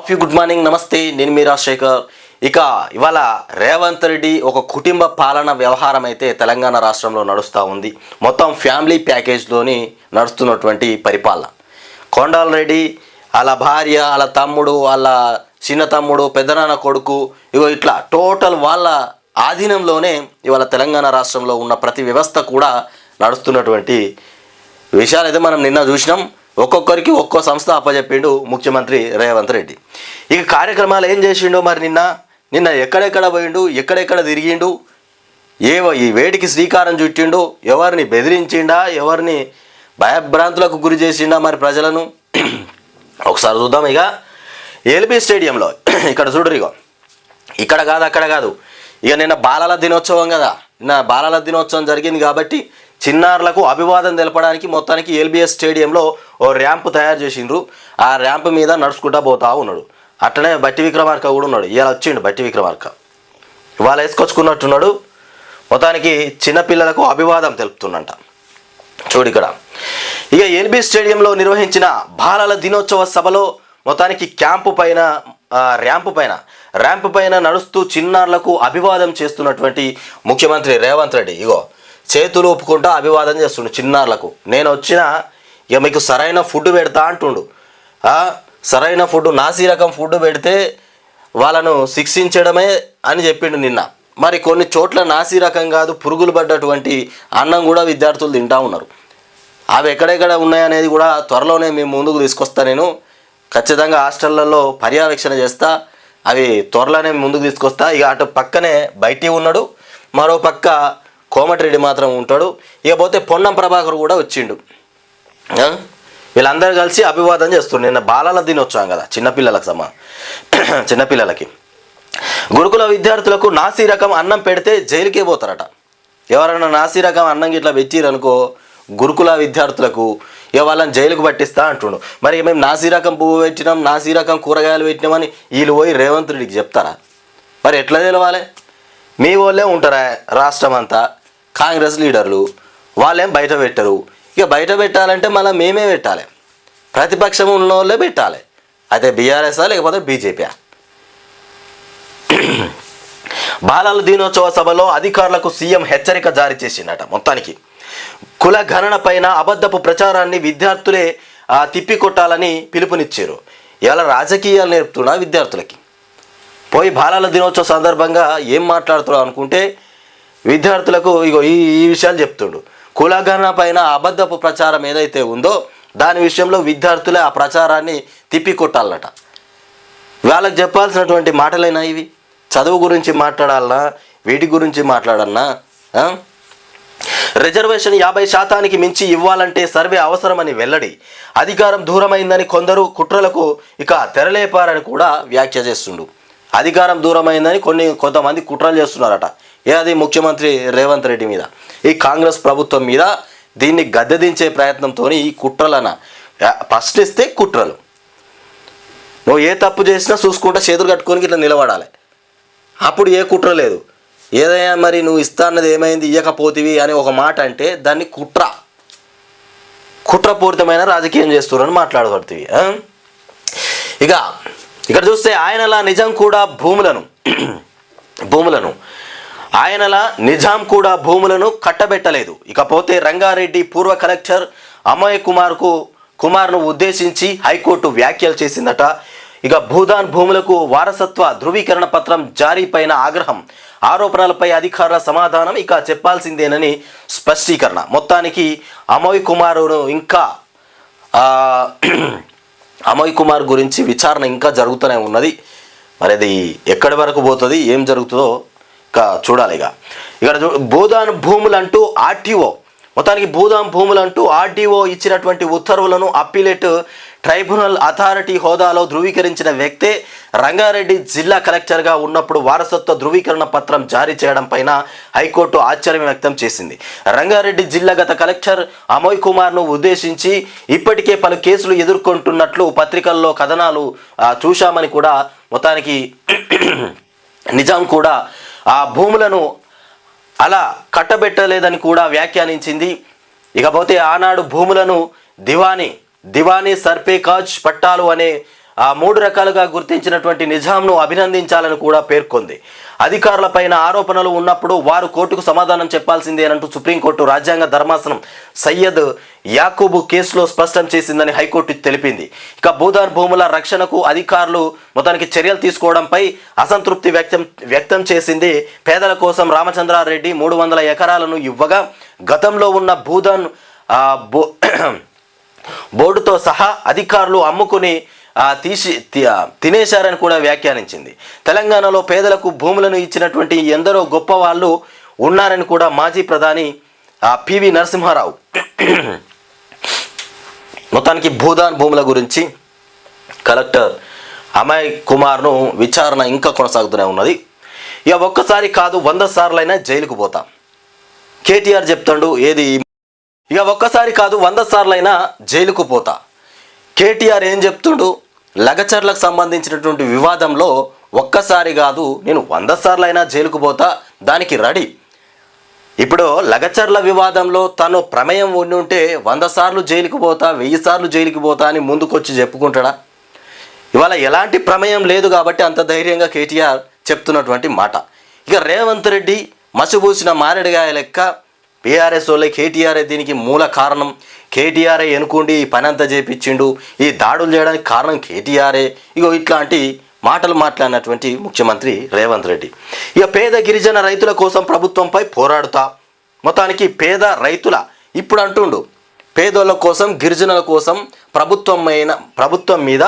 Good morning, నమస్తే. నేను మీ రాజశేఖర్. ఇవాళ రేవంత్ రెడ్డి ఒక కుటుంబ పాలన వ్యవహారం అయితే తెలంగాణ రాష్ట్రంలో నడుస్తూ ఉంది. మొత్తం ఫ్యామిలీ ప్యాకేజ్లోని నడుస్తున్నటువంటి పరిపాలన. కొండాల రెడ్డి వాళ్ళ భార్య, వాళ్ళ తమ్ముడు, వాళ్ళ చిన్న తమ్ముడు, పెద్దనాన్న కొడుకు, ఇట్లా టోటల్ వాళ్ళ ఆధీనంలోనే ఇవాళ తెలంగాణ రాష్ట్రంలో ఉన్న ప్రతి వ్యవస్థ కూడా నడుస్తున్నటువంటి విషయాలైతే మనం నిన్న చూసినాం. ఒక్కొక్కరికి ఒక్కో సంస్థ అప్పచెప్పిండు ముఖ్యమంత్రి రేవంత్ రెడ్డి. కార్యక్రమాలు ఏం చేసిండో మరి నిన్న ఎక్కడెక్కడ పోయిండు, ఎక్కడెక్కడ తిరిగిండు, ఈ వేడికి శ్రీకారం చుట్టిండు, ఎవరిని బెదిరించిండా, ఎవరిని భయభ్రాంతులకు గురి చేసిండా మరి ప్రజలను ఒకసారి చూద్దాం. ఎల్బీ స్టేడియంలో ఇక్కడ చూడరు, ఇక్కడ కాదు అక్కడ కాదు, నిన్న బాలల దినోత్సవం కదా. నిన్న బాలల దినోత్సవం జరిగింది కాబట్టి చిన్నారులకు అభివాదం తెలపడానికి మొత్తానికి ఎల్బిఎస్ స్టేడియంలో ఓ ర్యాంపు తయారు చేసిండ్రు. ఆ ర్యాంపు మీద నడుచుకుంటా పోతా ఉన్నాడు. అట్లనే బట్టి విక్రమార్క కూడా ఉన్నాడు. ఇలా వచ్చిండు బట్టి విక్రమార్క, ఇవాళ వేసుకొచ్చుకున్నట్టున్నాడు. మొత్తానికి చిన్నపిల్లలకు అభివాదం తెలుపుతున్నంట. చూడు ఇక్కడ ఎల్బీ స్టేడియంలో నిర్వహించిన బాలల దినోత్సవ సభలో మొత్తానికి ర్యాంపు పైన నడుస్తూ చిన్నారులకు అభివాదం చేస్తున్నటువంటి ముఖ్యమంత్రి రేవంత్ రెడ్డి చేతులు ఒప్పుకుంటా అభివాదం చేస్తుండు చిన్నారులకు. నేను వచ్చిన మీకు సరైన ఫుడ్ పెడతా అంటుండు. సరైన ఫుడ్, నాసి రకం ఫుడ్ పెడితే వాళ్ళను శిక్షించడమే అని చెప్పిండు నిన్న. మరి కొన్ని చోట్ల నాసి రకం కాదు, పురుగులు పడ్డటువంటి అన్నం కూడా విద్యార్థులు తింటా ఉన్నారు. అవి ఎక్కడెక్కడ ఉన్నాయనేది కూడా త్వరలోనే మేము ముందుకు తీసుకొస్తా. నేను ఖచ్చితంగా హాస్టళ్లలో పర్యవేక్షణ చేస్తా, అవి త్వరలోనే ముందుకు తీసుకొస్తా. అటు పక్కనే బయటి ఉన్నాడు, మరో పక్క కోమటిరెడ్డి మాత్రం ఉంటాడు. పోతే పొన్నం ప్రభాకర్ కూడా వచ్చిండు. వీళ్ళందరూ కలిసి అభివాదం చేస్తుండ్రు. నిన్న బాలల దినోత్సవం కదా, చిన్నపిల్లలకి గురుకుల విద్యార్థులకు నాసి రకం అన్నం పెడితే జైలుకే పోతారట. ఎవరైనా నాసి రకం అన్నం ఇట్లా పెట్టిరనుకో గురుకుల విద్యార్థులకు వాళ్ళని జైలుకు పట్టిస్తా అంటుండు. మరి మేము నాసి రకం పువ్వు పెట్టినాం, నాసి రకం కూరగాయలు పెట్టినామని వీళ్ళు పోయి రేవంత్ రెడ్డికి చెప్తారా? మరి ఎట్లా తెలవాలి? మీ వాళ్ళే ఉంటారా రాష్ట్రం అంతా, కాంగ్రెస్ లీడర్లు, వాళ్ళేం బయట పెట్టరు. బయట పెట్టాలంటే మళ్ళీ మేమే పెట్టాలి, ప్రతిపక్షం ఉన్న వాళ్ళే పెట్టాలి. అయితే బీఆర్ఎస్ఆ లేకపోతే బీజేపీ. బాలల దినోత్సవ సభలో అధికారులకు సీఎం హెచ్చరిక జారీ చేసిందట. మొత్తానికి కుల గణన పైన అబద్ధపు ప్రచారాన్ని విద్యార్థులే తిప్పికొట్టాలని పిలుపునిచ్చారు. ఇలా రాజకీయాలు నేర్పుతున్నా విద్యార్థులకి. పోయి బాలల దినోత్సవ సందర్భంగా ఏం మాట్లాడుతున్నావు అనుకుంటే విద్యార్థులకు ఈ విషయాలు చెప్తుండు. కులగణన పైన అబద్ధపు ప్రచారం ఏదైతే ఉందో దాని విషయంలో విద్యార్థులే ఆ ప్రచారాన్ని తిప్పికొట్టాలట. వాళ్ళకి చెప్పాల్సినటువంటి మాటలైనా ఇవి. చదువు గురించి మాట్లాడాలన్నా, వీటి గురించి మాట్లాడాలన్నా, రిజర్వేషన్ 50% మించి ఇవ్వాలంటే సర్వే అవసరమని వెల్లడి. అధికారం దూరమైందని కొందరు కుట్రలకు తెరలేపారని కూడా వ్యాఖ్య చేస్తుండు. అధికారం దూరమైందని కొంతమంది కుట్రలు చేస్తున్నారట. అది ముఖ్యమంత్రి రేవంత్ రెడ్డి మీద, ఈ కాంగ్రెస్ ప్రభుత్వం మీద. దీన్ని గద్దెదించే ప్రయత్నంతో ఈ కుట్రలన ఫస్ట్ ఇస్తే కుట్రలు. నువ్వు ఏ తప్పు చేసినా చూసుకుంటా చేతులు కట్టుకొని ఇట్లా నిలబడాలి. అప్పుడు ఏ కుట్ర లేదు. ఏదైనా మరి నువ్వు ఇస్తా అన్నది ఏమైంది, ఇవ్వకపోతివి అని ఒక మాట అంటే దాన్ని కుట్రపూరితమైన రాజకీయం చేస్తున్నారని మాట్లాడబడుతుంది. ఇక్కడ చూస్తే ఆయనలా నిజాం కూడా భూములను కట్టబెట్టలేదు. ఇకపోతే రంగారెడ్డి పూర్వ కలెక్టర్ అమయ్ కుమార్ను ఉద్దేశించి హైకోర్టు వ్యాఖ్యలు చేసిందట. భూదాన్ భూములకు వారసత్వ ధృవీకరణ పత్రం జారీ పైన ఆగ్రహం, ఆరోపణలపై అధికారుల సమాధానం చెప్పాల్సిందేనని స్పష్టీకరణ. మొత్తానికి అమయ్ కుమార్ గురించి విచారణ ఇంకా జరుగుతూనే ఉన్నది. మరి అది ఎక్కడి వరకు పోతుంది, ఏం జరుగుతుందో చూడాలి. ఇక్కడ భూదాన్ భూములంటూ ఆర్టీఓ ఇచ్చినటువంటి ఉత్తర్వులను అప్పీలేట్ ట్రైబ్యునల్ అథారిటీ హోదాలో ధృవీకరించిన వ్యక్తే రంగారెడ్డి జిల్లా కలెక్టర్గా ఉన్నప్పుడు వారసత్వ ధృవీకరణ పత్రం జారీ చేయడం పైన హైకోర్టు ఆశ్చర్యం వ్యక్తం చేసింది. రంగారెడ్డి జిల్లా గత కలెక్టర్ అమయ్ కుమార్ను ఉద్దేశించి ఇప్పటికే పలు కేసులు ఎదుర్కొంటున్నట్లు పత్రికల్లో కథనాలు చూశామని కూడా, మొత్తానికి నిజాం కూడా ఆ భూములను అలా కట్టబెట్టలేదని కూడా వ్యాఖ్యానించింది. ఇకపోతే ఆనాడు భూములను దివానీ సర్పేకాజ్ పట్టాలు అనే మూడు రకాలుగా గుర్తించినటువంటి నిజాంను అభినందించాలని కూడా పేర్కొంది. అధికారులపైన ఆరోపణలు ఉన్నప్పుడు వారు కోర్టుకు సమాధానం చెప్పాల్సిందేనంటూ సుప్రీంకోర్టు రాజ్యాంగ ధర్మాసనం సయ్యద్ యాకూబు కేసులో స్పష్టం చేసిందని హైకోర్టు తెలిపింది. ఇక భూదాన్ భూముల రక్షణకు అధికారులు మొత్తానికి చర్యలు తీసుకోవడంపై అసంతృప్తి వ్యక్తం చేసింది. పేదల కోసం రామచంద్రారెడ్డి 300 ఎకరాలను ఇవ్వగా గతంలో ఉన్న భూదాన్ బోర్డుతో సహా అధికారులు అమ్ముకుని తినేశారని కూడా వ్యాఖ్యానించింది. తెలంగాణలో పేదలకు భూములను ఇచ్చినటువంటి ఎందరో గొప్ప వాళ్ళు ఉన్నారని కూడా మాజీ ప్రధాని పివి నరసింహారావు మొత్తానికి భూదాన్ భూముల గురించి కలెక్టర్ అమయ్ కుమార్ను విచారణ ఇంకా కొనసాగుతూనే ఉన్నది. ఇక ఒక్కసారి కాదు 100 సార్లైనా జైలుకు పోతాం కేటీఆర్ చెప్తాడు. ఏది ఇక ఒక్కసారి కాదు 100 సార్లైనా జైలుకు పోతా. కేటీఆర్ ఏం చెప్తుండు? లగచర్లకు సంబంధించినటువంటి వివాదంలో ఒక్కసారి కాదు నేను 100 సార్లైనా జైలుకు పోతా, దానికి రెడీ. ఇప్పుడు లగచర్ల వివాదంలో తను ప్రమేయం ఉండి ఉంటే 100 సార్లు జైలుకు పోతా, 1000 సార్లు జైలుకు పోతా అని ముందుకొచ్చి చెప్పుకుంటాడా? ఇవాళ ఎలాంటి ప్రమేయం లేదు కాబట్టి అంత ధైర్యంగా కేటీఆర్ చెప్తున్నటువంటి మాట. ఇక రేవంత్ రెడ్డి మసిబూసిన మారేడుగాయ లెక్క బీఆర్ఎస్ వాళ్ళే కేటీఆర్ఏ దీనికి మూల కారణం, కేటీఆర్ఏ ఎనుకుండి ఈ పని అంతా చేపించిండు, ఈ దాడులు చేయడానికి కారణం కేటీఆర్ఏ. ఇగో ఇట్లాంటి మాటలు మాట్లాడినటువంటి ముఖ్యమంత్రి రేవంత్ రెడ్డి. ఇక పేద గిరిజన రైతుల కోసం ప్రభుత్వంపై పోరాడుతా. మొత్తానికి పేద రైతుల ఇప్పుడు అంటుండు పేదోళ్ళ కోసం గిరిజనుల కోసం ప్రభుత్వం మీద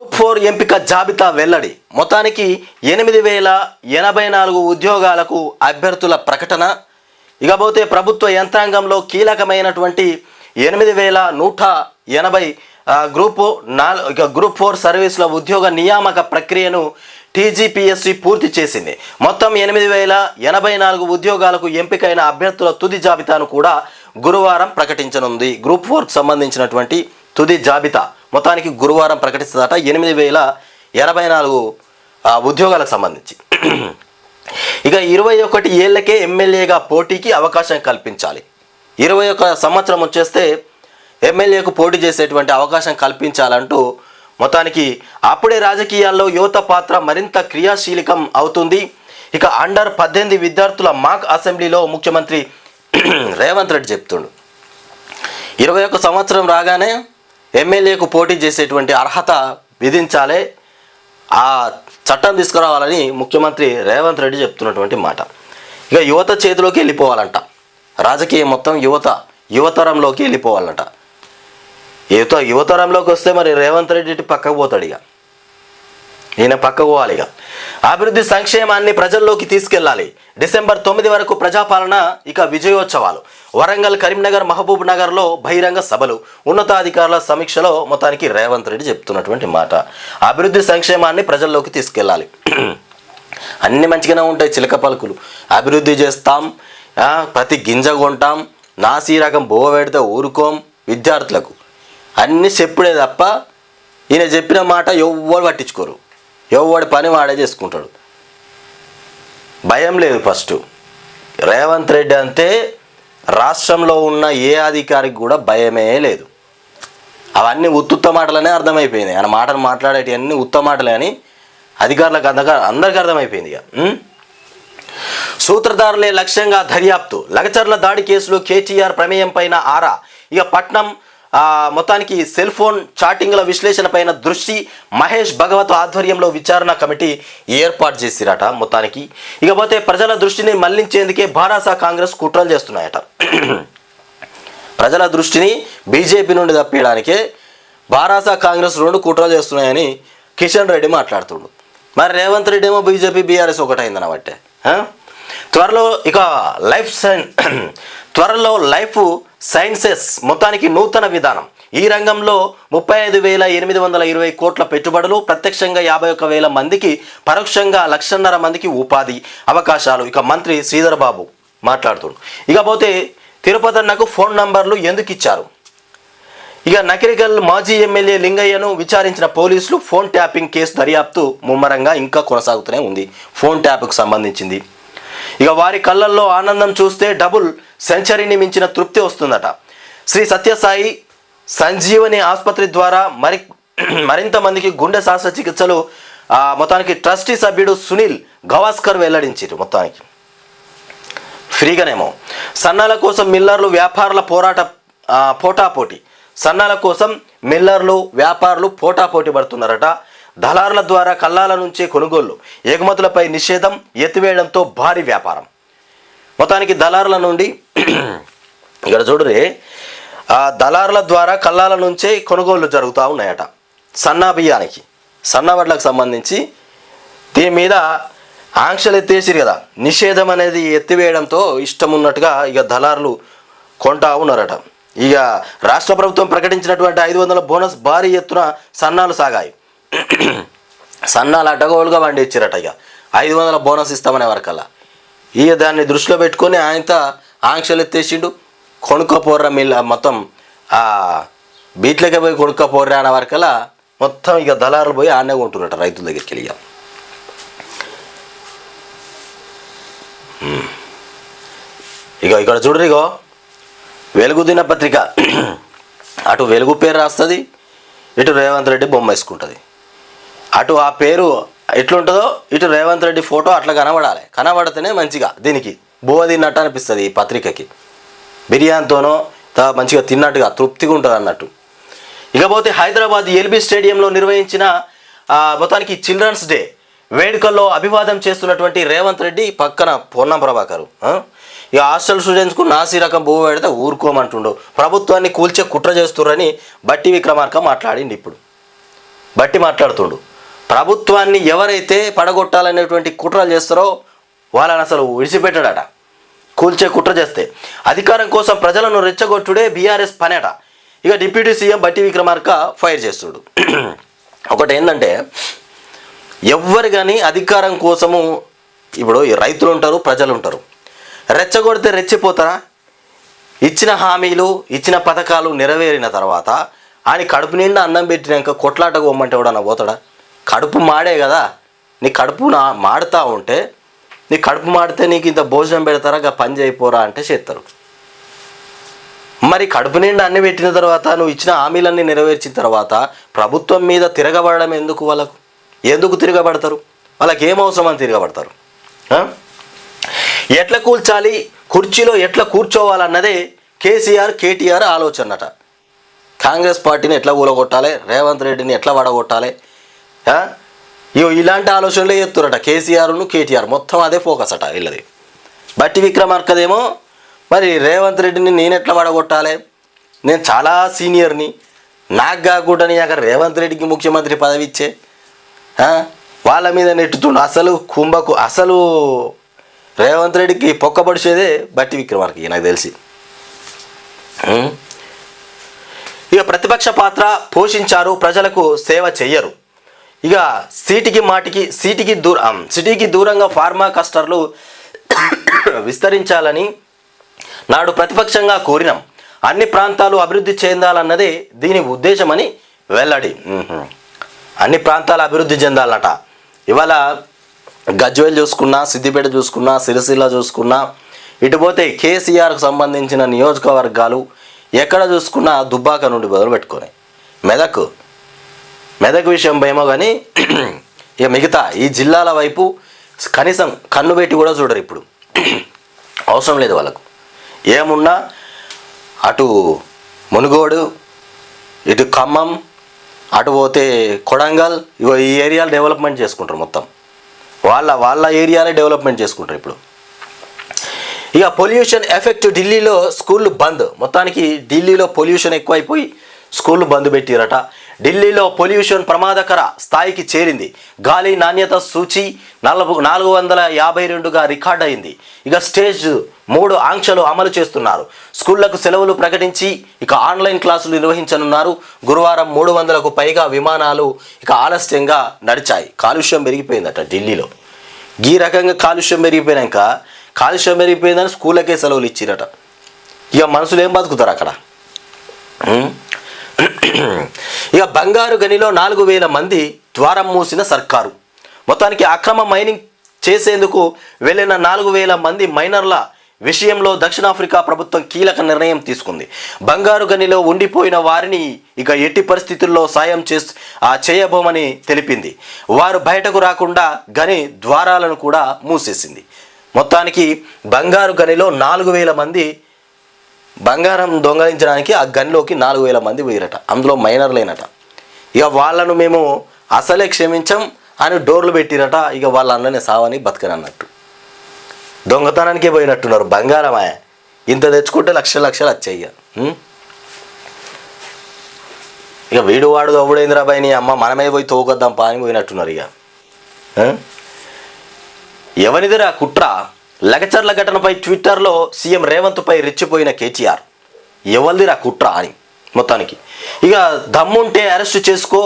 4 ఎంపిక జాబితా వెల్లడి. మొత్తానికి 8084 ఉద్యోగాలకు అభ్యర్థుల ప్రకటన. ఇకపోతే ప్రభుత్వ యంత్రాంగంలో కీలకమైనటువంటి 8180 గ్రూప్ 4 సర్వీసుల ఉద్యోగ నియామక ప్రక్రియను టీజీపీఎస్సీ పూర్తి చేసింది. మొత్తం 8084 ఉద్యోగాలకు ఎంపికైన అభ్యర్థుల తుది జాబితాను కూడా గురువారం ప్రకటించనుంది. గ్రూప్ 4కు సంబంధించినటువంటి తుది జాబితా మొత్తానికి గురువారం ప్రకటిస్తుందట. 8084 ఉద్యోగాలకు సంబంధించి. ఇక 21 ఏళ్లకే ఎమ్మెల్యేగా పోటీకి అవకాశం కల్పించాలి. 21 సంవత్సరం వచ్చేస్తే ఎమ్మెల్యేకు పోటీ చేసేటువంటి అవకాశం కల్పించాలంటూ మొత్తానికి అప్పుడే రాజకీయాల్లో యువత పాత్ర మరింత క్రియాశీలకం అవుతుంది. ఇక అండర్ 18 విద్యార్థుల మాక్ అసెంబ్లీలో ముఖ్యమంత్రి రేవంత్ రెడ్డి చెప్తుండు 21 సంవత్సరం రాగానే ఎమ్మెల్యేకు పోటీ చేసేటువంటి అర్హత విధించాలి, ఆ చట్టం తీసుకురావాలని ముఖ్యమంత్రి రేవంత్ రెడ్డి చెప్తున్నటువంటి మాట. ఇక యువత చేతిలోకి వెళ్ళిపోవాలంట, రాజకీయం మొత్తం యువతరంలోకి వెళ్ళిపోవాలంట. యువతరంలోకి వస్తే మరి రేవంత్ రెడ్డి పక్కకు పోతాడు. ఇక ఈయన పక్కకు పోవాలి. ఇక అభివృద్ధి సంక్షేమాన్ని ప్రజల్లోకి తీసుకెళ్లాలి. డిసెంబర్ 9 వరకు ప్రజాపాలన, ఇక విజయోత్సవాలు. వరంగల్, కరీంనగర్, మహబూబ్ నగర్లో బహిరంగ సభలు, ఉన్నతాధికారుల సమీక్షలో మొత్తానికి రేవంత్ రెడ్డి చెప్తున్నటువంటి మాట. అభివృద్ధి సంక్షేమాన్ని ప్రజల్లోకి తీసుకెళ్ళాలి. అన్ని మంచిగానే ఉంటాయి చిలక పలుకులు. అభివృద్ధి చేస్తాం, ప్రతి గింజ కొంటాం, నాసీ రకం బోవ పెడితే ఊరుకోం, విద్యార్థులకు అన్నీ చెప్పుడే తప్ప ఈయన చెప్పిన మాట ఎవ్వరు పట్టించుకోరు. ఎవడి పని వాడే చేసుకుంటాడు. భయం లేదు. ఫస్ట్ రేవంత్ రెడ్డి అంతే, రాష్ట్రంలో ఉన్న ఏ అధికారికి కూడా భయమే లేదు. అవన్నీ ఉత్తుత్త మాటలనే అర్థమైపోయినాయి. ఆయన మాటలు మాట్లాడేటివన్నీ ఉత్త మాటలే అని అధికారులకు అందరికీ అర్థమైపోయింది. ఇక సూత్రధారులే లక్ష్యంగా దర్యాప్తు. లగచర్ల దాడి కేసులో కేటీఆర్ ప్రమేయం పైన ఆరా. ఇక పట్నం మొత్తానికి సెల్ ఫోన్ చాటింగ్ల విశ్లేషణ పైన దృష్టి. మహేష్ భగవత్ ఆధ్వర్యంలో విచారణ కమిటీ ఏర్పాటు చేసిరట. మొత్తానికి ఇకపోతే ప్రజల దృష్టిని మళ్లించేందుకే భారాస కాంగ్రెస్ కుట్రలు చేస్తున్నాయట. ప్రజల దృష్టిని బీజేపీ నుండి తప్పించడానికే భారాస కాంగ్రెస్ 2 కుట్రలు చేస్తున్నాయని కిషన్ రెడ్డి మాట్లాడుతుండు. మరి రేవంత్ రెడ్డి ఏమో బీజేపీ బీఆర్ఎస్ ఒకటైందనబట్టే. త్వరలో లైఫ్ సైన్సెస్ మొత్తానికి నూతన విధానం. ఈ రంగంలో 35,820 కోట్ల పెట్టుబడులు, ప్రత్యక్షంగా 51,000 మందికి, పరోక్షంగా 1,50,000 మందికి ఉపాధి అవకాశాలు. ఇక మంత్రి శ్రీధర్ బాబు మాట్లాడుతుండు. ఇకపోతే తిరుపతన్నకు ఫోన్ నంబర్లు ఎందుకు ఇచ్చారు? ఇక నకిరికల్ మాజీ ఎమ్మెల్యే లింగయ్యను విచారించిన పోలీసులు. ఫోన్ ట్యాపింగ్ కేసు దర్యాప్తు ముమ్మరంగా ఇంకా కొనసాగుతూనే ఉంది. ఫోన్ ట్యాప్కు సంబంధించింది. ఇక వారి కళ్ళల్లో ఆనందం చూస్తే డబుల్ సెంచరీని మించిన తృప్తి వస్తుందట. శ్రీ సత్యసాయి సంజీవని ఆసుపత్రి ద్వారా మరింత మందికి గుండె శస్త్రచికిత్సలు మొత్తానికి ట్రస్టీ సభ్యుడు సునీల్ గవాస్కర్ వెల్లడించారు. మొత్తానికి ఫ్రీగానేమో. సన్నాల కోసం మిల్లర్లు వ్యాపారుల పోటాపోటీ. సన్నాల కోసం మిల్లర్లు వ్యాపారులు పోటాపోటీ పడుతున్నారట. దళారుల ద్వారా కల్లాల నుంచే కొనుగోళ్లు, ఎగుమతులపై నిషేధం ఎత్తివేయడంతో భారీ వ్యాపారం. మొత్తానికి దళారుల నుండి ఇక్కడ చూడరే, దళారుల ద్వారా కల్లాల నుంచే కొనుగోళ్లు జరుగుతూ ఉన్నాయట. సన్నా బియ్యానికి, సన్న వడ్లకు సంబంధించి దీని మీద ఆంక్షలు ఎత్తేసిరు కదా, నిషేధం అనేది ఎత్తివేయడంతో ఇష్టం ఉన్నట్టుగా ఇక దళారులు కొంటా ఉన్నారట. ఇక రాష్ట్ర ప్రభుత్వం ప్రకటించినటువంటి 500 బోనస్ భారీ ఎత్తున సన్నాలు సాగాయి. సన్నాలు అడ్డగోలుగా వండిచ్చారట. ఇక 500 బోనస్ ఇస్తామనే వరకల్లా ఇక దాన్ని దృష్టిలో పెట్టుకొని ఆయనతో ఆంక్షలు ఎత్తేసిండు. కొనుక్కపోర్రా మిల్ల మొత్తం బీట్లకే పోయి కొనుక్కపోర్రా అనే వరకల్లా మొత్తం ఇక దళారులు పోయి ఆడనే కొంటున్నట రైతుల దగ్గరికి వెళ్ళి. ఇక ఇక్కడ చూడరు, ఇగో వెలుగు దినపత్రిక అటు వెలుగు పేరు రాస్తుంది, ఇటు రేవంత్ రెడ్డి బొమ్మ వేసుకుంటుంది. అటు ఆ పేరు ఎట్లుంటుందో ఇటు రేవంత్ రెడ్డి ఫోటో అట్లా కనబడాలి. కనబడితేనే మంచిగా దీనికి బువ్వ తిన్నట్టు అనిపిస్తుంది. ఈ పత్రికకి బిర్యానీతోనో మంచిగా తిన్నట్టుగా తృప్తిగా ఉంటుంది అన్నట్టు. ఇకపోతే హైదరాబాద్ ఎల్బీ స్టేడియంలో నిర్వహించిన మొత్తానికి చిల్డ్రన్స్ డే వేడుకల్లో అభివాదం చేస్తున్నటువంటి రేవంత్ రెడ్డి పక్కన పొన్నం ప్రభాకర్ ఇక హాస్టల్ స్టూడెంట్స్కు నాసి రకం బువ్వ పెడితే ఊరుకోమంటుండు, ప్రభుత్వాన్ని కూల్చే కుట్ర చేస్తుర్రని బట్టి విక్రమార్క మాట్లాడిండు. ఇప్పుడు బట్టి మాట్లాడుతుండు, ప్రభుత్వాన్ని ఎవరైతే పడగొట్టాలనేటువంటి కుట్రలు చేస్తారో వాళ్ళని అసలు విడిచిపెట్టాడట. కూల్చే కుట్ర చేస్తే అధికారం కోసం ప్రజలను రెచ్చగొట్టుడే బీఆర్ఎస్ పనేట. ఇక డిప్యూటీ సీఎం బట్టి విక్రమార్క ఫైర్ చేస్తుడు. ఒకటి ఏంటంటే, ఎవ్వరు కానీ అధికారం కోసము ఇప్పుడు రైతులు ఉంటారు, ప్రజలు ఉంటారు, రెచ్చగొడితే రెచ్చిపోతారా? ఇచ్చిన హామీలు ఇచ్చిన పథకాలు నెరవేరిన తర్వాత ఆయన కడుపు నిండా అన్నం పెట్టినాక కొట్లాటకు పోమ్మంటే ఎవడన్నా పోతాడా? కడుపు మాడే కదా, నీ కడుపు మాడుతూ ఉంటే నీ కడుపు మాడితే నీకు ఇంత భోజనం పెడతారా, ఇక పని చేయిపోరా అంటే చేస్తారు. మరి కడుపు నిండా అన్ని పెట్టిన తర్వాత నువ్వు ఇచ్చిన హామీలన్నీ నెరవేర్చిన తర్వాత ప్రభుత్వం మీద తిరగబడడం ఎందుకు? వాళ్ళకు ఎందుకు తిరగబడతారు? వాళ్ళకి ఏం అవసరం అని తిరగబడతారు? ఎట్లా కూల్చాలి, కుర్చీలో ఎట్లా కూర్చోవాలన్నదే కేటీఆర్ ఆలోచనట. కాంగ్రెస్ పార్టీని ఎట్లా కూలగొట్టాలి, రేవంత్ రెడ్డిని ఎట్లా వడగొట్టాలి, ఇలాంటి ఆలోచనలే చెప్తారట కేటీఆర్. మొత్తం అదే ఫోకస్ అట వీళ్ళది. బట్టి విక్రమార్కదేమో మరి రేవంత్ రెడ్డిని నేను ఎట్లా వడగొట్టాలి, నేను చాలా సీనియర్ని, నాకు కాకుండా అక్కడ రేవంత్ రెడ్డికి ముఖ్యమంత్రి పదవి ఇచ్చే వాళ్ళ మీద నెట్టుతుండు. అసలు రేవంత్ రెడ్డికి పొక్కపడిచేదే బట్టి విక్రమార్క నాకు తెలిసి. ఇక ప్రతిపక్ష పాత్ర పోషించారు, ప్రజలకు సేవ చెయ్యరు. ఇక సిటీకి దూరంగా ఫార్మా క్లస్టర్లు విస్తరించాలని నాడు ప్రతిపక్షంగా కోరినాం. అన్ని ప్రాంతాలు అభివృద్ధి చెందాలన్నదే దీని ఉద్దేశమని వెల్లడి. అన్ని ప్రాంతాలు అభివృద్ధి చెందాలన్నట. ఇవాళ గజ్వేల్ చూసుకున్నా, సిద్దిపేట చూసుకున్నా, సిరిసిల్ల చూసుకున్నా, ఇటుపోతే కేసీఆర్కు సంబంధించిన నియోజకవర్గాలు ఎక్కడ చూసుకున్నా దుబ్బాక నుండి మొదలు పెట్టుకొని మెదక్ విషయం ఏమో కానీ ఇక మిగతా ఈ జిల్లాల వైపు కనీసం కన్ను పెట్టి కూడా చూడరు. ఇప్పుడు అవసరం లేదు వాళ్ళకు. ఏమున్నా అటు మునుగోడు, ఇటు ఖమ్మం, అటు పోతే కొడంగల్, ఈ ఏరియాలు డెవలప్మెంట్ చేసుకుంటారు. మొత్తం వాళ్ళ ఏరియాలే డెవలప్మెంట్ చేసుకుంటారు ఇప్పుడు. ఇక పొల్యూషన్ ఎఫెక్ట్ ఢిల్లీలో స్కూళ్ళు బంద్. మొత్తానికి ఢిల్లీలో పొల్యూషన్ ఎక్కువైపోయి స్కూళ్ళు బంద్ పెట్టిరట. ఢిల్లీలో పొల్యూషన్ ప్రమాదకర స్థాయికి చేరింది. గాలి నాణ్యత సూచి 452గా రికార్డ్ అయింది. ఇక స్టేజ్ 3 ఆంక్షలు అమలు చేస్తున్నారు. స్కూళ్లకు సెలవులు ప్రకటించి ఇక ఆన్లైన్ క్లాసులు నిర్వహించనున్నారు. గురువారం 300కు పైగా విమానాలు ఇక ఆలస్యంగా నడిచాయి. కాలుష్యం పెరిగిపోయిందట ఢిల్లీలో. ఈ రకంగా కాలుష్యం పెరిగిపోయిందని స్కూళ్ళకే సెలవులు ఇచ్చిరట. ఇక మనుషులు ఏం బతుకుతారు అక్కడ? ఇక బంగారు గనిలో 4000 మంది ద్వారం మూసిన సర్కారు. మొత్తానికి అక్రమ మైనింగ్ చేసేందుకు వెళ్ళిన 4000 మంది మైనర్ల విషయంలో దక్షిణాఫ్రికా ప్రభుత్వం కీలక నిర్ణయం తీసుకుంది. బంగారు గనిలో ఉండిపోయిన వారిని ఇక ఎట్టి పరిస్థితుల్లో సాయం చేయబోమని తెలిపింది. వారు బయటకు రాకుండా గని ద్వారాలను కూడా మూసేసింది. మొత్తానికి బంగారు గనిలో 4,000 మంది బంగారం దొంగలించడానికి ఆ గనిలోకి 4,000 మంది పోయిరట. అందులో మైనర్లేనట. ఇక వాళ్ళను మేము అసలే క్షమించం అని డోర్లు పెట్టిరట. ఇక వాళ్ళ అన్ననే సావని బతకని అన్నట్టు దొంగతనానికే పోయినట్టున్నారు. బంగారమాయ ఇంత తెచ్చుకుంటే లక్షలు వచ్చాయి. ఇక వీడు వాడు ఎవడైందిరా బాయ్ నీ అమ్మ మనమే పోయి తోకొద్దాం పాని పోయినట్టున్నారు. ఇక ఎవరిదిరా కుట్ర? లగచర్ల ఘటనపై ట్విట్టర్లో సీఎం రేవంత్పై రెచ్చిపోయిన కేటీఆర్. ఎవరిదిరా కుట్ర అని మొత్తానికి ఇక దమ్ముంటే అరెస్టు చేసుకో,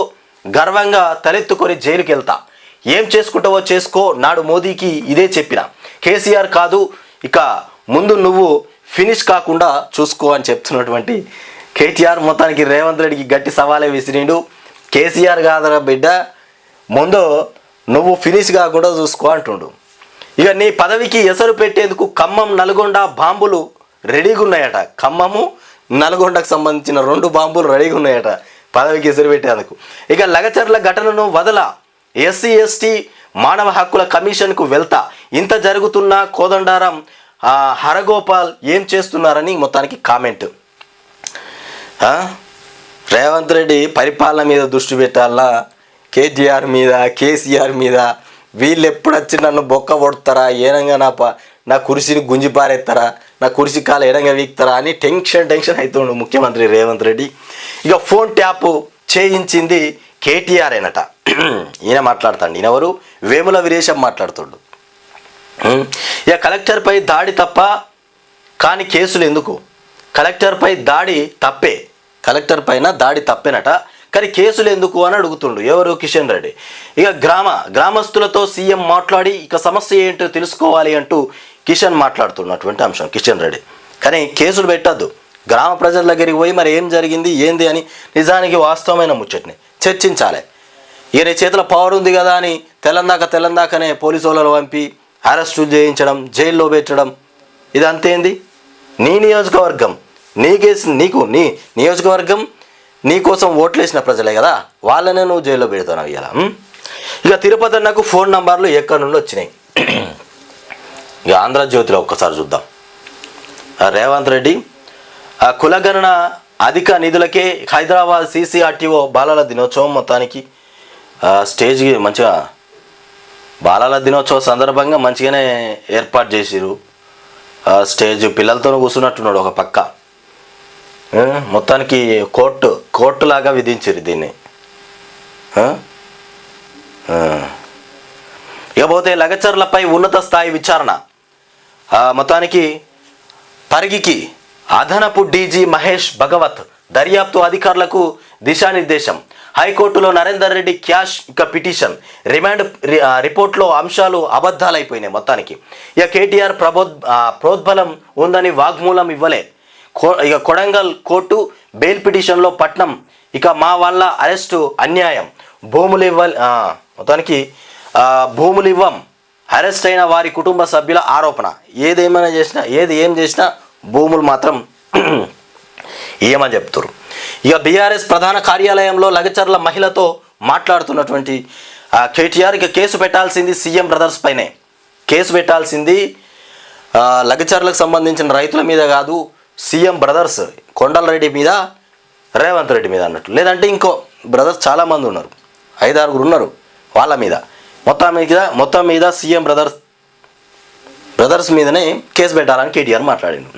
గర్వంగా తలెత్తుకొని జైలుకి వెళ్తా, ఏం చేసుకుంటావో చేసుకో, నాడు మోదీకి ఇదే చెప్పిన. కేసీఆర్ కాదు ఇక ముందు నువ్వు ఫినిష్ కాకుండా చూసుకో అని చెప్తున్నటువంటి కేటీఆర్ మొత్తానికి రేవంత్ రెడ్డికి గట్టి సవాలే విసిరిండు. కేసీఆర్ కాదరా బిడ్డ, ముందు నువ్వు ఫినిష్ కాకుండా చూసుకో అంటుండు. ఇక నీ పదవికి ఎసరు పెట్టేందుకు ఖమ్మం నల్గొండ బాంబులు రెడీగా ఉన్నాయట. ఖమ్మము నల్గొండకు సంబంధించిన 2 బాంబులు రెడీగా ఉన్నాయట పదవికి ఎసరు పెట్టేందుకు. ఇక లగచర్ల ఘటనను వదల, ఎస్సీ ఎస్టీ మానవ హక్కుల కమిషన్కు వెళ్తా, ఇంత జరుగుతున్న కోదండారం హరగోపాల్ ఏం చేస్తున్నారని మొత్తానికి కామెంట్. రేవంత్ రెడ్డి పరిపాలన మీద దృష్టి పెట్టాలా, కేటీఆర్ మీద, కేసీఆర్ మీద? వీళ్ళు ఎప్పుడు వచ్చి నన్ను బొక్క కొడతారా, ఏనంగా నా కుర్చీని గుంజి పారేస్తారా, నా కుర్చీ కాలు ఏనంగా వీక్తారా అని టెన్షన్ అవుతుండు ముఖ్యమంత్రి రేవంత్ రెడ్డి. ఇక ఫోన్ ట్యాప్ చేయించింది కేటీఆర్ అయినట. ఈయన మాట్లాడుతాడు. ఈయనెవరు? వేముల వీరేశం మాట్లాడుతుండు. ఇక కలెక్టర్పై దాడి తప్ప కానీ కేసులు ఎందుకు? కలెక్టర్పై దాడి తప్పే, కలెక్టర్ పైన దాడి తప్పేనట, కానీ కేసులు ఎందుకు అని అడుగుతుండు. ఎవరు? కిషన్ రెడ్డి. ఇక గ్రామస్తులతో సీఎం మాట్లాడి ఇక సమస్య ఏంటో తెలుసుకోవాలి అంటూ కిషన్ మాట్లాడుతున్నటువంటి అంశం కిషన్ రెడ్డి. కానీ కేసులు పెట్టద్దు, గ్రామ ప్రజల దగ్గరికి పోయి మరి ఏం జరిగింది ఏంది అని నిజానికి వాస్తవమైన ముచ్చట్ని చర్చించాలి. ఇక నీ చేతిలో పవర్ ఉంది కదా అని తెల్లందాకనే పోలీసు వాళ్ళను పంపి అరెస్టులు చేయించడం, జైల్లో పెట్టడం, ఇది అంతేంది? నీ నియోజకవర్గం, నీ నియోజకవర్గం నీకోసం ఓట్లేసిన ప్రజలే కదా, వాళ్ళనే నువ్వు జైల్లో పెడతావు ఇవాళ. ఇక తిరుపతి అన్నకు ఫోన్ నంబర్లు ఎక్కడి నుండి వచ్చినాయి? ఇక ఆంధ్రజ్యోతిలో ఒక్కసారి చూద్దాం. రేవంత్ రెడ్డి కులగణన అధిక నిధులకే హైదరాబాద్ CCRTO బాలల దినోత్సవం మొత్తానికి స్టేజ్కి మంచిగా బాలల దినోత్సవం సందర్భంగా మంచిగానే ఏర్పాటు చేసిరు. స్టేజ్ పిల్లలతో కూర్చున్నట్టున్నాడు ఒక పక్క. మొత్తానికి కోర్టు లాగా విధించారు దీన్ని. ఇకపోతే లగచర్లపై ఉన్నత స్థాయి విచారణ. మొత్తానికి పరిగికి అదనపు డీజీ మహేష్ భగవత్ దర్యాప్తు అధికారులకు దిశానిర్దేశం. హైకోర్టులో నరేందర్ రెడ్డి క్యాష్ ఇక పిటిషన్, రిమాండ్ రిపోర్ట్లో అంశాలు అబద్ధాలైపోయినాయి మొత్తానికి. ఇక కేటీఆర్ ప్రోద్బలం ఉందని వాగ్మూలం ఇవ్వలే. ఇక కొడంగల్ కోర్టు బెయిల్ పిటిషన్లో పట్నం ఇక మా వాళ్ళ అరెస్టు అన్యాయం, మొత్తానికి భూములు ఇవ్వం, అరెస్ట్ అయిన వారి కుటుంబ సభ్యుల ఆరోపణ. ఏం చేసినా భూములు మాత్రం ఏమని చెప్తారు. ఇక బీఆర్ఎస్ ప్రధాన కార్యాలయంలో లగచర్ల మహిళతో మాట్లాడుతున్నటువంటి కేటీఆర్ ఇక కేసు పెట్టాల్సింది సీఎం బ్రదర్స్ పైనే. కేసు పెట్టాల్సింది లగచర్లకు సంబంధించిన రైతుల మీద కాదు, సీఎం బ్రదర్స్ కొండల రెడ్డి మీద, రేవంత్ రెడ్డి మీద అన్నట్టు. లేదంటే ఇంకో బ్రదర్స్ చాలామంది ఉన్నారు, 5-6 ఉన్నారు, వాళ్ళ మీద మొత్తం మీద సీఎం బ్రదర్స్ మీదనే కేసు పెట్టాలని కేటీఆర్ మాట్లాడిండు.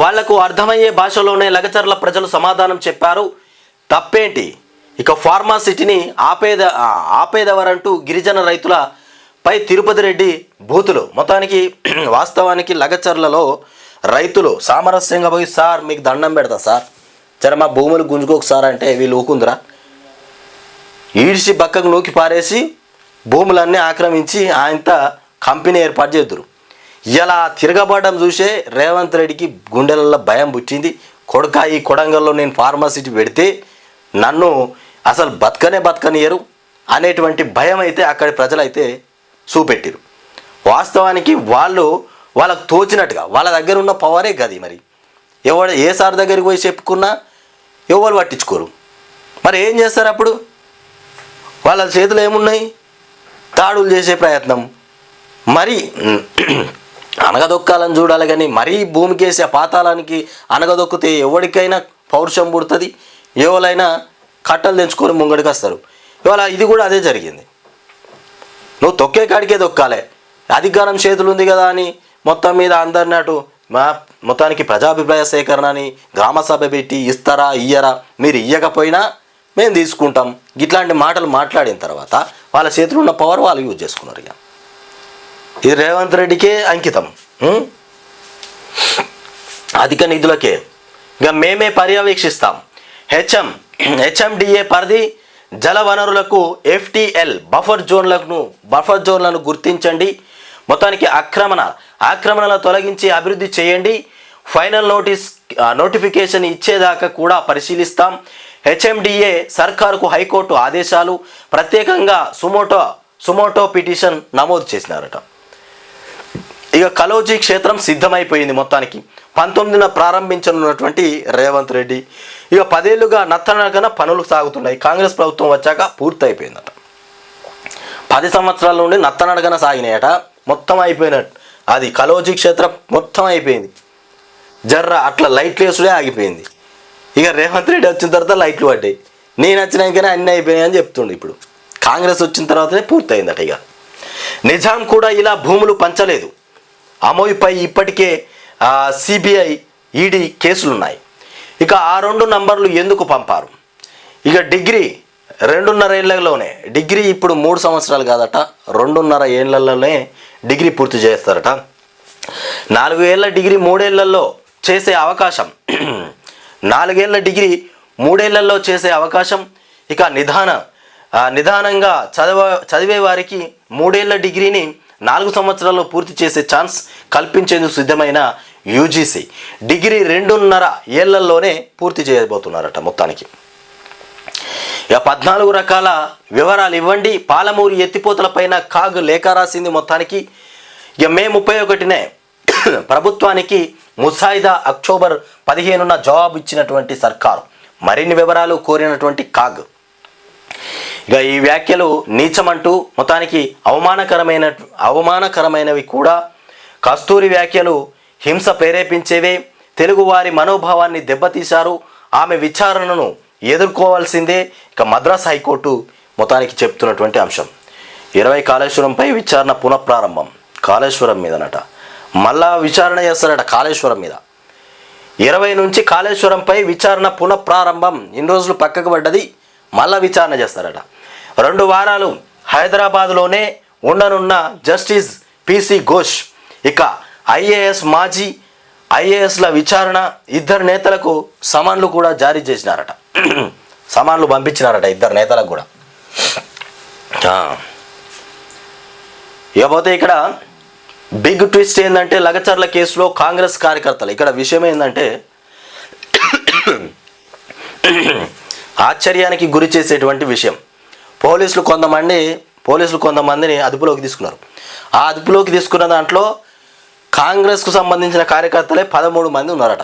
వాళ్లకు అర్థమయ్యే భాషలోనే లగచర్ల ప్రజలు సమాధానం చెప్పారు. తప్పేంటి? ఇక ఫార్మాసిటీని ఆపేదవరంటూ గిరిజన రైతులపై తిరుపతి రెడ్డి బూతులు. మొత్తానికి వాస్తవానికి లగచర్లలో రైతులు సామరస్యంగా పోయి, సార్ మీకు దండం పెడతా సార్, సరే మా భూములు గుంజుకోకు సార్ అంటే వీళ్ళు ఊకుందిరా, ఈడ్చి పక్కకు నూకి పారేసి భూములన్నీ ఆక్రమించి ఆయనత కంపెనీ ఏర్పాటు చేద్దురు. ఇలా తిరగబడడం చూసే రేవంత్ రెడ్డికి గుండెలలో భయం పుట్టింది. ఈ కొడంగల్లో నేను ఫార్మాసిటీ పెడితే నన్ను అసలు బతకనియరు అనేటువంటి భయం అయితే అక్కడి ప్రజలైతే చూపెట్టిరు. వాస్తవానికి వాళ్ళు వాళ్ళకు తోచినట్టుగా వాళ్ళ దగ్గర ఉన్న పవరే గది. మరి ఎవరు ఏ సార్ దగ్గరికి పోయి చెప్పుకున్నా ఎవరు పట్టించుకోరు. మరి ఏం చేస్తారు అప్పుడు? వాళ్ళ చేతులు ఏమున్నాయి? దాడులు చేసే ప్రయత్నం. మరి అనగదొక్కాలని చూడాలి కానీ మరీ భూమికేసి ఆ పాతాళానికి అనగదొక్కితే ఎవరికైనా పౌరుషం పుడుతుంది, ఎవరైనా కట్టలు తెంచుకొని ముంగడికి వస్తారు. ఇవాళ ఇది కూడా అదే జరిగింది. నువ్వు తొక్కే కాడికే తొక్కాలే, అధికారం చేతులు ఉంది కదా అని మొత్తం మీద అందరిని అటు మొత్తానికి ప్రజాభిప్రాయ సేకరణ అని గ్రామసభ పెట్టి ఇస్తారా ఇయ్యరా, మీరు ఇయ్యకపోయినా మేము తీసుకుంటాం, ఇట్లాంటి మాటలు మాట్లాడిన తర్వాత వాళ్ళ చేతులు ఉన్న పవర్ వాళ్ళు యూజ్ చేసుకున్నారు. ఇక ఇది రేవంత్ రెడ్డికే అంకితం. అధిక నిధులకే ఇక మేమే పర్యవేక్షిస్తాం. హెచ్ఎండిఏ పరిధి జల వనరులకు FTL బఫర్ జోన్లను గుర్తించండి. మొత్తానికి ఆక్రమణల తొలగించి అభివృద్ధి చేయండి. ఫైనల్ నోటిఫికేషన్ ఇచ్చేదాకా కూడా పరిశీలిస్తాం. హెచ్ఎండిఏ సర్కారుకు హైకోర్టు ఆదేశాలు. ప్రత్యేకంగా సుమోటో పిటిషన్ నమోదు చేసినారట. ఇక కలోజీ క్షేత్రం సిద్ధమైపోయింది. మొత్తానికి 19న ప్రారంభించనున్నటువంటి రేవంత్ రెడ్డి ఇక 10 ఏళ్లుగా నత్తనడకన పనులు సాగుతున్నాయి. కాంగ్రెస్ ప్రభుత్వం వచ్చాక పూర్తయిపోయిందట. 10 సంవత్సరాల నుండి నత్తనడకన సాగినాయట, మొత్తం అయిపోయినట్టు. అది కలోజీ క్షేత్రం మొత్తం అయిపోయింది. జర్ర అట్లా లైట్లు వేసుడే ఆగిపోయింది. ఇక రేవంత్ రెడ్డి వచ్చిన తర్వాత లైట్లు పడ్డాయి. నేను వచ్చినాకనే అన్నీ అయిపోయాయి అని చెప్తుండే. ఇప్పుడు కాంగ్రెస్ వచ్చిన తర్వాతనే పూర్తయిందట. ఇక నిజాం కూడా ఇలా భూములు పంచలేదు. అమోయిపై ఇప్పటికే CBI ED కేసులున్నాయి. ఇక ఆ 2 నంబర్లు ఎందుకు పంపారు? ఇక డిగ్రీ 2.5 ఏళ్లలోనే, డిగ్రీ ఇప్పుడు 3 సంవత్సరాలు కాదట, 2.5 ఏళ్లలోనే డిగ్రీ పూర్తి చేస్తారట. 4 ఏళ్ల డిగ్రీ 3 ఏళ్లలో చేసే అవకాశం, 4 ఏళ్ల డిగ్రీ 3 ఏళ్లలో చేసే అవకాశం. ఇక నిదానంగా చదివే వారికి 3 ఏళ్ల డిగ్రీని 4 సంవత్సరాల్లో పూర్తి చేసే ఛాన్స్ కల్పించేందుకు సిద్ధమైన UGC డిగ్రీ 2.5 ఏళ్లలోనే పూర్తి చేయబోతున్నారట. మొత్తానికి ఇక 14 రకాల వివరాలు ఇవ్వండి. పాలమూరు ఎత్తిపోతలపైన కాగ్ లేఖ రాసింది. మొత్తానికి ఇక మే 31నే ప్రభుత్వానికి ముసాయిదా, అక్టోబర్ 15న జవాబు ఇచ్చినటువంటి సర్కారు. మరిన్ని వివరాలు కోరినటువంటి కాగ్. ఇక ఈ వ్యాఖ్యలు నీచమంటూ మొత్తానికి అవమానకరమైనవి కూడా. కస్తూరి వ్యాఖ్యలు హింస ప్రేరేపించేవే, తెలుగువారి మనోభావాన్ని దెబ్బతీశారు, ఆమె విచారణను ఎదుర్కోవాల్సిందే. ఇక మద్రాస్ హైకోర్టు మొత్తానికి చెప్తున్నటువంటి అంశం. 20 కాళేశ్వరంపై విచారణ పునఃప్రారంభం. కాళేశ్వరం మీదనట మళ్ళా విచారణ చేస్తారట. కాళేశ్వరం మీద 20 నుంచి కాళేశ్వరంపై విచారణ పునఃప్రారంభం. ఇన్ని రోజులు పక్కకు పడ్డది, మళ్ళా విచారణ చేస్తారట. 2 వారాలు హైదరాబాద్లోనే ఉండనున్న జస్టిస్ PC ఘోష్. ఇక మాజీ IASల విచారణ. 2 నేతలకు సమన్లు కూడా జారీ చేసినారట. సమన్లు పంపించినారట 2 నేతలకు కూడా. ఇకపోతే ఇక్కడ బిగ్ ట్విస్ట్ ఏంటంటే లగచర్ల కేసులో కాంగ్రెస్ కార్యకర్తలు. ఇక్కడ విషయం ఏంటంటే ఆశ్చర్యానికి గురి చేసేటువంటి విషయం. పోలీసులు కొంతమందిని అదుపులోకి తీసుకున్నారు. ఆ అదుపులోకి తీసుకున్న దాంట్లో కాంగ్రెస్కు సంబంధించిన కార్యకర్తలే 13 మంది ఉన్నారట.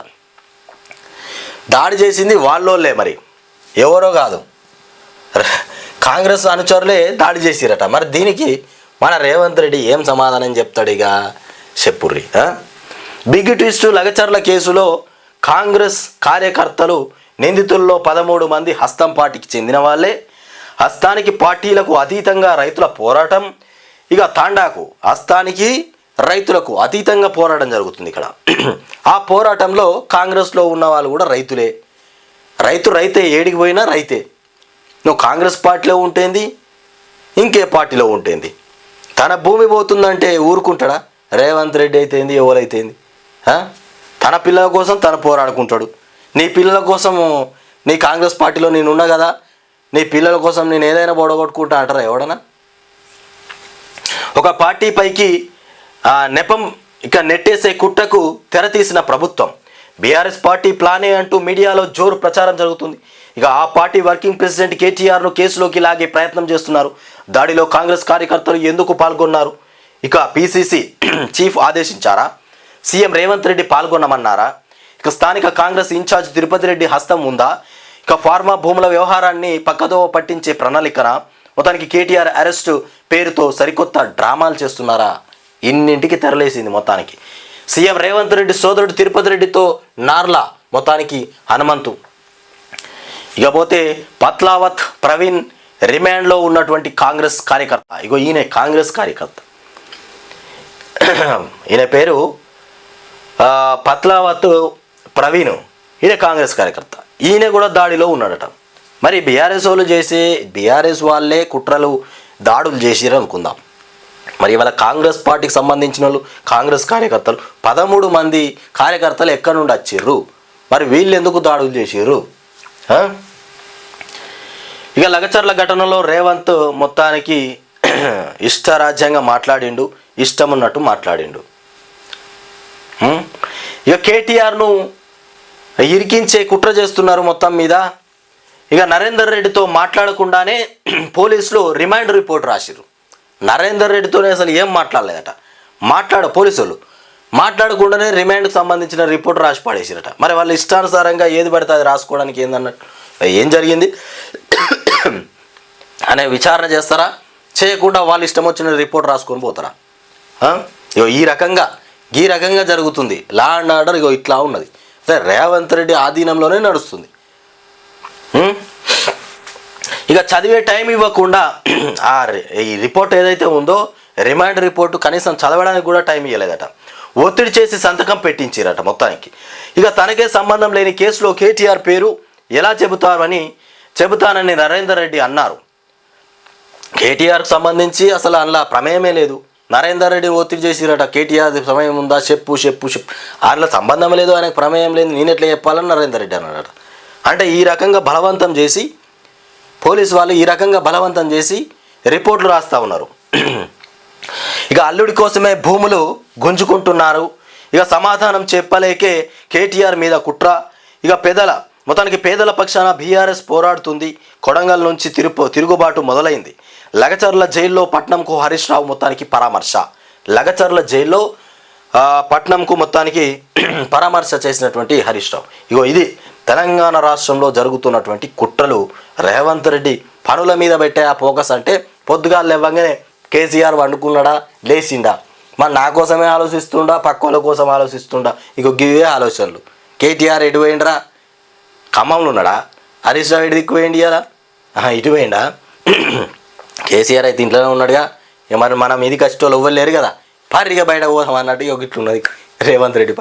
దాడి చేసింది వాళ్ళోళ్ళే, మరి ఎవరో కాదు, కాంగ్రెస్ అనుచరులే దాడి చేసిరట. మరి దీనికి మన రేవంత్ రెడ్డి ఏం సమాధానం చెప్తాడు? ఇక చెప్పుర్రి. బిగ్ ట్విస్ట్, లగచర్ల కేసులో కాంగ్రెస్ కార్యకర్తలు నిందితుల్లో 13 మంది హస్తం పార్టీకి చెందిన వాళ్ళే. హస్తానికి పార్టీలకు అతీతంగా రైతుల పోరాటం. ఇక తాండాకు హస్తానికి రైతులకు అతీతంగా పోరాటం జరుగుతుంది ఇక్కడ. ఆ పోరాటంలో కాంగ్రెస్లో ఉన్న వాళ్ళు కూడా రైతులే. రైతే, ఏడికి పోయినా రైతే. నువ్వు కాంగ్రెస్ పార్టీలో ఉంటేంది, ఇంకే పార్టీలో ఉంటేంది. తన భూమి పోతుందంటే ఊరుకుంటాడా? రేవంత్ రెడ్డి అయితేంది, ఎవరైతేంది. తన పిల్లల కోసం తను పోరాడుకుంటాడు. నీ పిల్లల కోసం నీ కాంగ్రెస్ పార్టీలో నేనున్నా కదా, నీ పిల్లల కోసం నేను ఏదైనా బొడగొట్టుకుంటా అంటారా ఎవడన్నా? ఒక పార్టీ పైకి నెపం ఇక నెట్టేసే కుట్రకు తెరతీసిన ప్రభుత్వం. బీఆర్ఎస్ పార్టీ ప్లానే అంటూ మీడియాలో జోరు ప్రచారం జరుగుతుంది. ఇక ఆ పార్టీ వర్కింగ్ ప్రెసిడెంట్ కేటీఆర్ను కేసులోకి లాగే ప్రయత్నం చేస్తున్నారు. దాడిలో కాంగ్రెస్ కార్యకర్తలు ఎందుకు పాల్గొన్నారు? ఇక పిసిసి చీఫ్ ఆదేశించారా? సీఎం రేవంత్ రెడ్డి పాల్గొనమన్నారా? ఇక స్థానిక కాంగ్రెస్ ఇన్ఛార్జ్ తిరుపతి రెడ్డి హస్తం ఉందా? ఇక ఫార్మా భూముల వ్యవహారాన్ని పక్కదోవ పట్టించే ప్రణాళికన మొత్తానికి కేటీఆర్ అరెస్టు పేరుతో సరికొత్త డ్రామాలు చేస్తున్నారా? ఇన్నింటికి తెరలేసింది మొత్తానికి. సీఎం రేవంత్ రెడ్డి సోదరుడు తిరుపతి రెడ్డితో నార్లా మొత్తానికి హనుమంతు. ఇకపోతే పత్లావత్ ప్రవీణ్ రిమాండ్లో ఉన్నటువంటి కాంగ్రెస్ కార్యకర్త. ఈయన కాంగ్రెస్ కార్యకర్త, ఈయన పేరు పత్లావత్ ప్రవీణ్. ఈయన కాంగ్రెస్ కార్యకర్త. ఈయన కూడా దాడిలో ఉన్నాడట. మరి బీఆర్ఎస్ వాళ్ళే కుట్రలు దాడులు చేసిరు అనుకుందాం. మరి ఇవాళ కాంగ్రెస్ పార్టీకి సంబంధించిన వాళ్ళు కాంగ్రెస్ కార్యకర్తలు 13 మంది కార్యకర్తలు ఎక్కడి నుండి వచ్చిర్రు? మరి వీళ్ళు ఎందుకు దాడులు చేసిర్రు? ఇక లగచర్ల ఘటనలో రేవంత్ మొత్తానికి ఇష్టరాజ్యంగా మాట్లాడిండు, ఇష్టం ఉన్నట్టు మాట్లాడిండు. ఇక కేటీఆర్ను ఇరికించే కుట్ర చేస్తున్నారు మొత్తం మీద. ఇక నరేందర్ రెడ్డితో మాట్లాడకుండానే పోలీసులు రిమాండ్ రిపోర్ట్ రాసిరు. నరేందర్ రెడ్డితోనే అసలు ఏం మాట్లాడలేదట. పోలీసులు మాట్లాడకుండానే రిమాండ్కి సంబంధించిన రిపోర్ట్ రాసి పడేసిరట. మరి వాళ్ళు ఇష్టానుసారంగా ఏది పడితే అది రాసుకోవడానికి ఏందన్నట్టు ఏం జరిగింది అనే విచారణ చేస్తారా? చేయకుండా వాళ్ళు ఇష్టం వచ్చిన రిపోర్ట్ రాసుకొని పోతారా? ఈ రకంగా జరుగుతుంది. లా అండ్ ఆర్డర్ ఇట్లా ఉన్నది. రేవంత్ రెడ్డి ఆధీనంలోనే నడుస్తుంది. ఇక చదివే టైం ఇవ్వకుండా ఈ రిపోర్ట్ ఏదైతే ఉందో రిమాండ్ రిపోర్టు కనీసం చదవడానికి కూడా టైం ఇవ్వలేదట. ఒత్తిడి చేసి సంతకం పెట్టించారట మొత్తానికి. ఇక తనకే సంబంధం లేని కేసులో కేటీఆర్ పేరు ఎలా చెబుతానని నరేందర్ రెడ్డి అన్నారు. కేటీఆర్కి సంబంధించి అసలు అందులో ప్రమేయమే లేదు. నరేందర్ రెడ్డి ఒత్తిడి చేసిరట. కేటీఆర్ సమయం ఉందా చెప్పు అందులో సంబంధం లేదు, ఆయనకు ప్రమేయం లేదు, నేను ఎట్లా చెప్పాలని నరేందర్ రెడ్డి అన్నాడట. అంటే ఈ రకంగా బలవంతం చేసి పోలీసు వాళ్ళు బలవంతం చేసి రిపోర్ట్లు రాస్తూ ఉన్నారు. ఇక అల్లుడి కోసమే భూములు గుంజుకుంటున్నారు. ఇక సమాధానం చెప్పలేకే కేటీఆర్ మీద కుట్ర. ఇక మొత్తానికి పేదల పక్షాన బీఆర్ఎస్ పోరాడుతుంది. కొడంగల్ నుంచి తిరుగుబాటు మొదలైంది. లగచర్ల జైల్లో పట్నంకు హరీష్ రావు మొత్తానికి పరామర్శ. లగచర్ల జైల్లో పట్నంకు మొత్తానికి పరామర్శ చేసినటువంటి హరీష్ రావు. ఇది తెలంగాణ రాష్ట్రంలో జరుగుతున్నటువంటి కుట్రలు. రేవంత్ రెడ్డి పనుల మీద పెట్టే ఆ ఫోకస్ అంటే పొద్దుగాలు లేవగానే కేసీఆర్ వండుకున్నాడా లేచిండా, మరి నా కోసమే ఆలోచిస్తుండా పక్కోళ్ళ కోసం ఆలోచిస్తుండా? గివే ఆలోచనలు. కేటీఆర్ ఎటు పోయిండ్రా? ఖమ్మంలో ఉన్నాడా? హరీష్ రావు ఎటు దిక్కు పోయిండి అలా? ఇటు పోయిండా? కేసీఆర్ అయితే ఇంట్లోనే ఉన్నాడుగా. మరి మనం ఇది కష్టోళ్ళు ఎవ్వరు లేరు కదా, పారిగా బయట పోదాం అన్నట్టు ఇట్లున్నది రేవంత్ రెడ్డి.